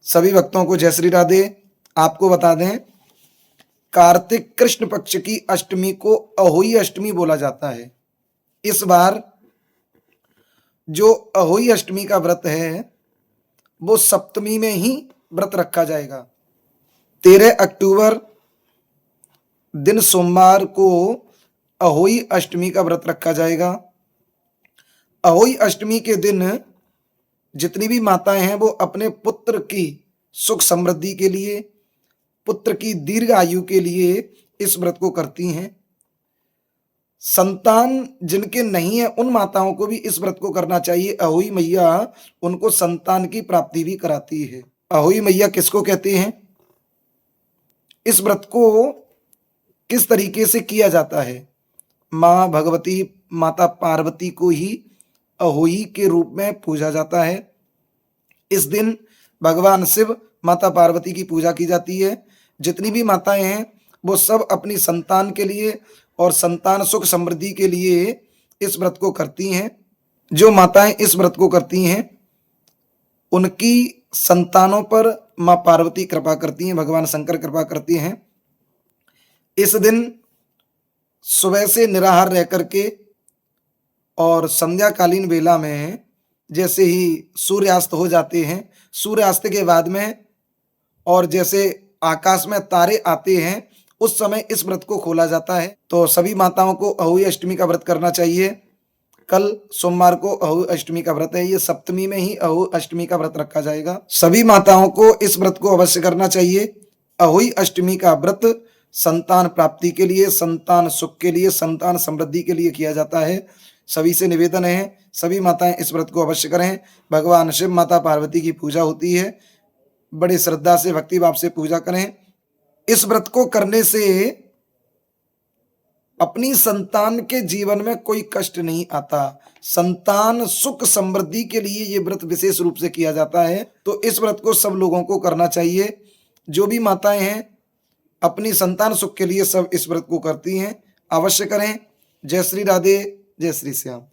सभी भक्तों को जय श्री राधे। आपको बता दें, कार्तिक कृष्ण पक्ष की अष्टमी को अहोई अष्टमी बोला जाता है। इस बार जो अहोई अष्टमी का व्रत है वो सप्तमी में ही व्रत रखा जाएगा। 13 अक्टूबर दिन सोमवार को अहोई अष्टमी का व्रत रखा जाएगा। अहोई अष्टमी के दिन जितनी भी माताएं हैं वो अपने पुत्र की सुख समृद्धि के लिए, पुत्र की दीर्घ आयु के लिए इस व्रत को करती हैं। संतान जिनके नहीं है उन माताओं को भी इस व्रत को करना चाहिए। अहोई मैया उनको संतान की प्राप्ति भी कराती है। अहोई मैया किसको कहते हैं? इस व्रत को किस तरीके से किया जाता है? माँ भगवती, माता पार्वती को ही अहोई के रूप में पूजा जाता है। इस दिन भगवान शिव, माता पार्वती की पूजा की जाती है। जितनी भी माताएं हैं वो सब अपनी संतान के लिए और संतान सुख समृद्धि के लिए इस व्रत को करती हैं। जो माताएं इस व्रत को करती हैं उनकी संतानों पर माँ पार्वती कृपा करती हैं, भगवान शंकर कृपा करती हैं। इस दिन सुबह से निराहार रह करके और संध्याकालीन वेला में जैसे ही सूर्यास्त हो जाते हैं, सूर्यास्त के बाद में और जैसे आकाश में तारे आते हैं उस समय इस व्रत को खोला जाता है। तो सभी माताओं को अहोई अष्टमी का व्रत करना चाहिए। कल सोमवार को अहोई अष्टमी का व्रत है। ये सप्तमी में ही अहोई अष्टमी का व्रत रखा जाएगा। सभी माताओं को इस व्रत को अवश्य करना चाहिए। अहोई अष्टमी का व्रत संतान प्राप्ति के लिए, संतान सुख के लिए, संतान समृद्धि के लिए किया जाता है। सभी से निवेदन है, सभी माताएं इस व्रत को अवश्य करें। भगवान शिव, माता पार्वती की पूजा होती है। बड़ी श्रद्धा से, भक्ति भाव से पूजा करें। इस व्रत को करने से अपनी संतान के जीवन में कोई कष्ट नहीं आता। संतान सुख समृद्धि के लिए ये व्रत विशेष रूप से किया जाता है। तो इस व्रत को सब लोगों को करना चाहिए। जो भी माताएं हैं अपनी संतान सुख के लिए सब इस व्रत को करती हैं, अवश्य करें। जय श्री राधे, जय श्री श्याम।